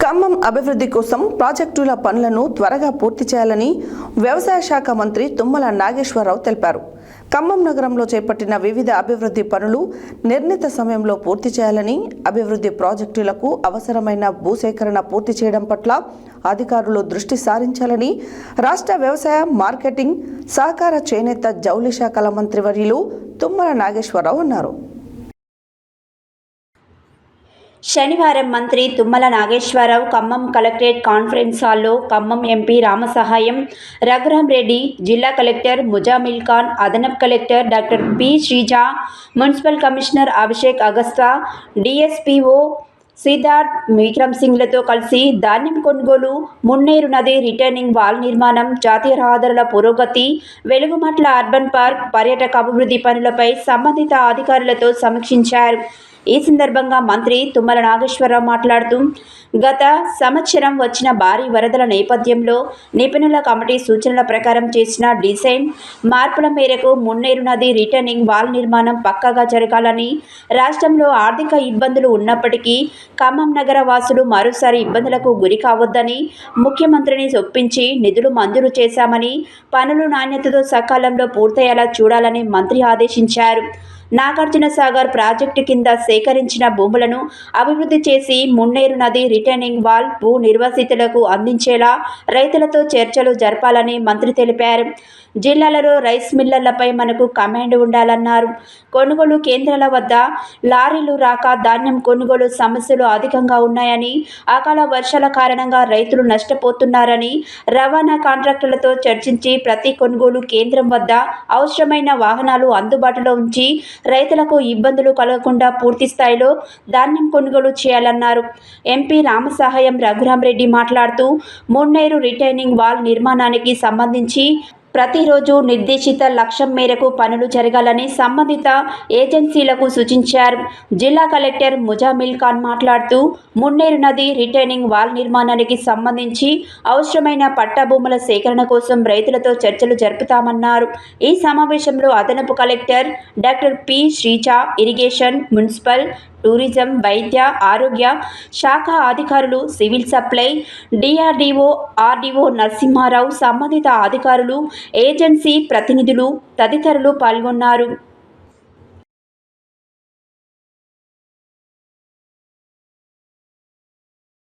ఖమ్మం అభివృద్ధి కోసం ప్రాజెక్టుల పనులను త్వరగా పూర్తి చేయాలని వ్యవసాయ శాఖ మంత్రి తుమ్మల నాగేశ్వరరావు తెలిపారు. ఖమ్మం నగరంలో చేపట్టిన వివిధ అభివృద్ధి పనులు నిర్ణీత సమయంలో పూర్తి చేయాలని, అభివృద్ధి ప్రాజెక్టులకు అవసరమైన భూసేకరణ పూర్తి చేయడం పట్ల అధికారులు దృష్టి సారించాలని రాష్ట్ర వ్యవసాయ, మార్కెటింగ్, సహకార, చేనేత, జౌళి శాఖల మంత్రివర్యులు తుమ్మల నాగేశ్వరరావు అన్నారు. శనివారం మంత్రి తుమ్మల నాగేశ్వరరావు ఖమ్మం కలెక్టరేట్ కాన్ఫరెన్స్ హాల్లో ఖమ్మం ఎంపీ రామసహాయం రఘురాంరెడ్డి, జిల్లా కలెక్టర్ ముజామిల్ ఖాన్, అదనపు collector doctor P Sreeja, municipal commissioner Abhishek Agasta, DSPO Siddharth Vikram సింగ్లతో కలిసి ధాన్యం కొనుగోలు, మున్నేరు నది రిటర్నింగ్ వాల్ నిర్మాణం, జాతీయ రహదారుల పురోగతి, వెలుగుమట్ల అర్బన్ పార్క్, పర్యాటక అభివృద్ధి పనులపై సంబంధిత అధికారులతో సమీక్షించారు. ఈ సందర్భంగా మంత్రి తుమ్మల నాగేశ్వరరావు మాట్లాడుతూ, గత సంవత్సరం వచ్చిన భారీ వరదల నేపథ్యంలో నిపుణుల కమిటీ సూచనల ప్రకారం చేసిన డిజైన్ మార్పుల మేరకు మున్నేరు నది రిటర్నింగ్ వాల్ నిర్మాణం పక్కాగా జరగాలని, రాష్ట్రంలో ఆర్థిక ఇబ్బందులు ఉన్నప్పటికీ ఖమ్మం నగర వాసులు మరోసారి ఇబ్బందులకు గురి కావద్దని ముఖ్యమంత్రిని ఒప్పించి నిధులు మంజూరు చేశామని, పనులు నాణ్యతతో సకాలంలో పూర్తయ్యేలా చూడాలని మంత్రి ఆదేశించారు. నాగార్జున సాగర్ ప్రాజెక్టు కింద సేకరించిన భూములను అభివృద్ధి చేసి మున్నేరు నది రిటర్నింగ్ వాల్ భూ నిర్వాసితులకు అందించేలా రైతులతో చర్చలు జరపాలని మంత్రి తెలిపారు. జిల్లాలలో రైస్ మిల్లర్లపై మనకు కమాండ్ ఉండాలన్నారు. కొనుగోలు కేంద్రాల వద్ద లారీలు రాక ధాన్యం కొనుగోలు సమస్యలు అధికంగా ఉన్నాయని, అకాల వర్షాల కారణంగా రైతులు నష్టపోతున్నారని, రవాణా కాంట్రాక్టర్లతో చర్చించి ప్రతి కొనుగోలు కేంద్రం వద్ద అవసరమైన వాహనాలు అందుబాటులో ఉంచి రైతులకు ఇబ్బందులు కలగకుండా పూర్తి స్థాయిలో ధాన్యం కొనుగోలు చేయాలన్నారు. ఎంపీ రామసహాయం రఘురాంరెడ్డి మాట్లాడుతూ, మున్నేరు రిటర్నింగ్ వాల్ నిర్మాణానికి సంబంధించి ప్రతిరోజు నిర్దేశిత లక్ష్యం మేరకు పనులు జరగాలని సంబంధిత ఏజెన్సీలకు సూచించారు. జిల్లా కలెక్టర్ ముజామిల్ ఖాన్ మాట్లాడుతూ, మున్నేరు నది రిటర్నింగ్ వాల్ నిర్మాణానికి సంబంధించి అవసరమైన పట్టా భూముల సేకరణ కోసం రైతులతో చర్చలు జరుపుతామన్నారు. ఈ సమావేశంలో అదనపు collector doctor P Sreeja, irrigation, municipal, tourism, వైద్య, ఆరోగ్య శాఖ అధికారులు, civil supply, DRDO, RDO Narasimharao, సంబంధిత అధికారులు, ఏజెన్సీ ప్రతినిధులు తదితరులు పాల్గొన్నారు.